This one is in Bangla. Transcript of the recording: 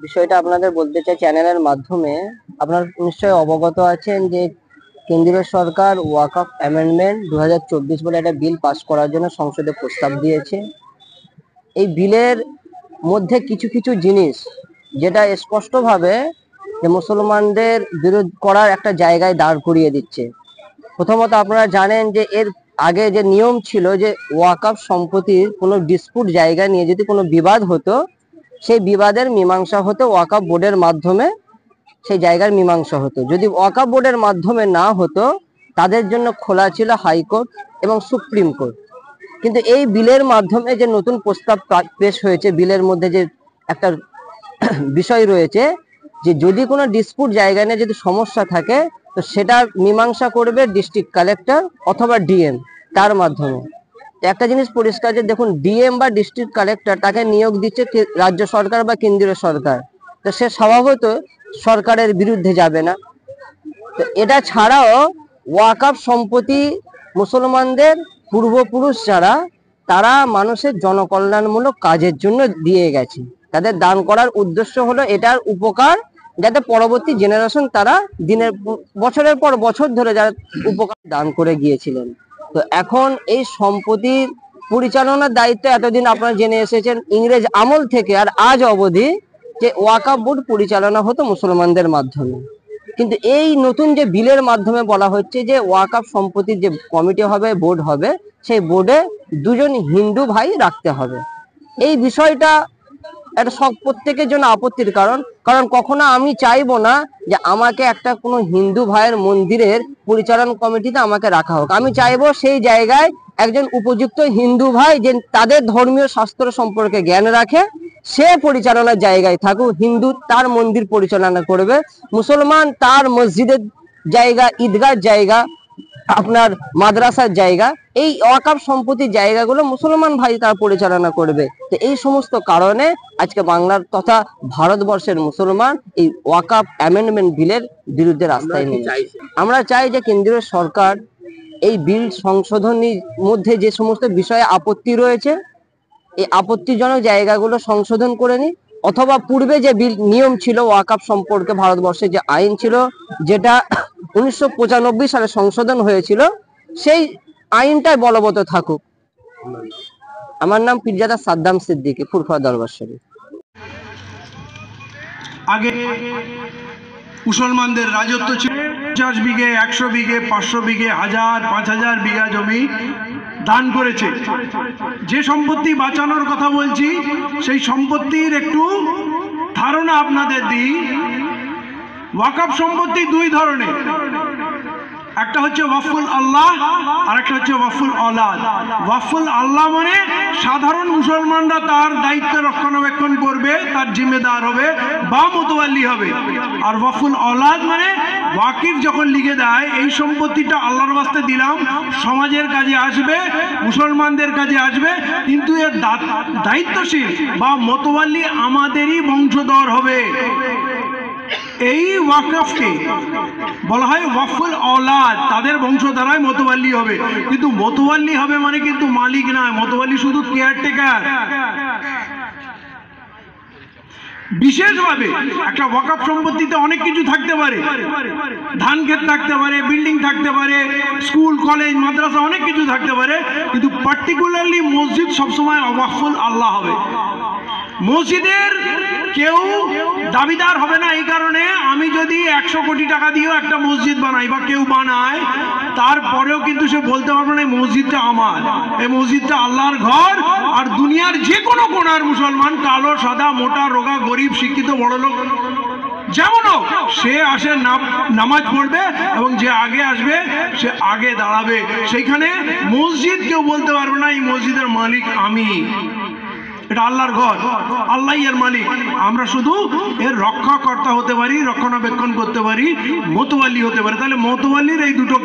বিষয়টা আপনাদের বলতে চাই চ্যানেলের মাধ্যমে। আপনারা নিশ্চয়ই অবগত আছেন যে কেন্দ্রীয় সরকার ওয়াকফ অ্যামেন্ডমেন্ট 2024 বলে একটা বিল পাস করার জন্য সংসদে প্রস্তাব দিয়েছে। এই বিলের মধ্যে কিছু কিছু জিনিস যেটা স্পষ্টভাবে যে মুসলমানদের বিরোধ করার একটা জায়গায় দাঁড় করিয়ে দিচ্ছে। প্রথমত আপনারা জানেন যে এর আগে যে নিয়ম ছিল যে ওয়াকফ সম্পত্তির কোনো ডিসপুট জায়গা নিয়ে যদি কোনো বিবাদ হতো, সেই বিবাদের মীমাংসা হতো ওয়াকফ বোর্ডের মাধ্যমে, সেই জায়গার মীমাংসা হতো। যদি ওয়াকফ বোর্ডের মাধ্যমে না হতো, তাদের জন্য খোলা ছিল হাইকোর্ট এবং সুপ্রিম কোর্ট। কিন্তু এই বিলের মাধ্যমে যে নতুন প্রস্তাব পেশ হয়েছে, বিলের মধ্যে যে একটা বিষয় রয়েছে যে যদি কোনো ডিসপুট জায়গা নিয়ে যদি সমস্যা থাকে, তো সেটা মীমাংসা করবে ডিস্ট্রিক্ট কালেক্টর অথবা ডিএম, তার মাধ্যমে। একটা জিনিস পরিষ্কার যে দেখুন, ডিএম বা ডিস্ট্রিক্ট কালেক্টর তাকে নিয়োগ দিচ্ছে রাজ্য সরকার বা কেন্দ্রীয় সরকার, তো সে স্বভাবত সরকারের বিরুদ্ধে যাবে না। তো এটা ছাড়াও ওয়াকফ সম্পত্তি মুসলমানদের পূর্বপুরুষ যারা, তারা মানুষের জনকল্যাণমূলক কাজের জন্য দিয়ে গেছে। তাদের দান করার উদ্দেশ্য হলো এটার উপকার, যাতে পরবর্তী জেনারেশন তারা বছরের পর বছর ধরে যারা উপকার দান করে গিয়েছিলেন। তো এখন এই সম্পত্তির পরিচালনার দায়িত্ব এতদিন আপনারা জেনে এসেছেন ইংরেজ আমল থেকে আর আজ অবধি যে ওয়াকফ বোর্ড পরিচালনা হতো মুসলমানদের মাধ্যমে। কিন্তু এই নতুন যে বিলের মাধ্যমে বলা হচ্ছে যে ওয়াকফ সম্পত্তির যে কমিটি হবে, বোর্ড হবে, সেই বোর্ডে দুজন হিন্দু ভাই রাখতে হবে। এই বিষয়টা এটা সব প্রত্যেকের জন্য আপত্তির কারণ। কারণ কখনো আমি চাইবো না যে আমাকে একটা কোনো হিন্দু ভাইয়ের মন্দিরের পরিচালন কমিটিতে আমাকে রাখা হোক। আমি চাইবো সেই জায়গায় একজন উপযুক্ত হিন্দু ভাই যে তাদের ধর্মীয় শাস্ত্র সম্পর্কে জ্ঞান রাখে, সে পরিচালনার জায়গায় থাকুক। হিন্দু তার মন্দির পরিচালনা করবে, মুসলমান তার মসজিদের জায়গা, ঈদগাহ জায়গা, আপনার মাদ্রাসার জায়গা, এই ওয়াকফ সম্পত্তির জায়গাগুলো মুসলমান ভাই তার পরিচালনা করবে। তো এই সমস্ত কারণে আজকে বাংলার তথা ভারতবর্ষের মুসলমান এই ওয়াকফ অ্যামেন্ডমেন্ট বিলের বিরুদ্ধে রাস্তায় নেমেছে। আমরা চাই যে কেন্দ্রীয় সরকার এই বিল সংশোধনীর মধ্যে যে সমস্ত বিষয়ে আপত্তি রয়েছে, এই আপত্তিজনক জায়গাগুলো সংশোধন করে নি, অথবা পূর্বে যে বিল নিয়ম ছিল ওয়াকফ সম্পর্কে ভারতবর্ষে যে আইন ছিল, যেটা 1995 সালে সংশোধন হয়েছিল, সেই আইনটাই বলবৎ থাকুক। আমার নাম পীরজাদা সাদ্দাম সিদ্দিকী, ফুরফুরা দরবার শরীফ। আগে মুসলমানদের রাজত্ব ছিল, 50 বিঘে, 100 বিঘে, 500 বিঘে, 1000, 5000 বিঘা জমি দান করেছে। যে সম্পত্তি বাঁচানোর কথা বলছি, সেই সম্পত্তির একটু ধারণা আপনাদের দিই। ওয়াকফ সম্পত্তি দুই ধরনের, একটা হচ্ছে ওয়াকফুল আল্লাহ আর একটা হচ্ছে ওয়াকফুল औलाद। ওয়াকফুল আল্লাহ মানে সাধারণ মুসলমানরা তার দায়িত্ব রক্ষণাবেক্ষণ করবে, তার জিম্মেদার হবে বা মুতাওয়াল্লি হবে। আর ওয়াকফুল औलाद মানে ওয়াকিফ যখন লিখে দেয় এই সম্পত্তিটা আল্লাহর ওয়াস্তে দিলাম, সমাজের কাজে আসবে, মুসলমানদের কাজে আসবে, কিন্তু এর দায়িত্বশীল বা মুতাওয়াল্লি আমাদেরই বংশধর হবে। এই ওয়াকফকে বলা হয় ওয়াকফুল औलाद, তাদের বংশধারায় মোতওয়াল্লি হবে। কিন্তু মোতওয়াল্লি হবে মানে কিন্তু মালিক নয়, মোতওয়াল্লি শুধু কেয়ারটেকার। বিশেষভাবে একটা ওয়াকফ সম্পত্তিতে অনেক কিছু থাকতে পারে, ধান ক্ষেত থাকতে পারে, বিল্ডিং থাকতে পারে, স্কুল কলেজ মাদ্রাসা অনেক কিছু থাকতে পারে, কিন্তু পার্টিকুলারলি মসজিদ সবসময় ওয়াকফুল আল্লাহ হবে। মসজিদের কেউ দাবিদার হবে না। এই কারণে আমি যদি 100 কোটি টাকা দিয়েও একটা মসজিদ বানাই বা কেউ বানায়, তারপরেও কিন্তু সে বলতে পারবে না এই মসজিদটা আমার, এই মসজিদটা আল্লাহর ঘর। আর দুনিয়ার যে কোনো কোণার মুসলমান, কালো সাদা মোটা রোগা গরিব শিক্ষিত বড়লোক যেমন হোক, সে আসে নামাজ পড়বে এবং যে আগে আসবে সে আগে দাঁড়াবে। সেইখানে মসজিদ কেউ বলতে পারবে না এই মসজিদের মালিক আমি, এটা আল্লাহর ঘর, আল্লাহই এর মালিক। আমরা শুধু এর রক্ষাকর্তা হতে পারি, রক্ষণাবেক্ষণ করতে পারি, মোতওয়াল্লি হতে পারি। তাহলে মোতওয়াল্লির এই দুটো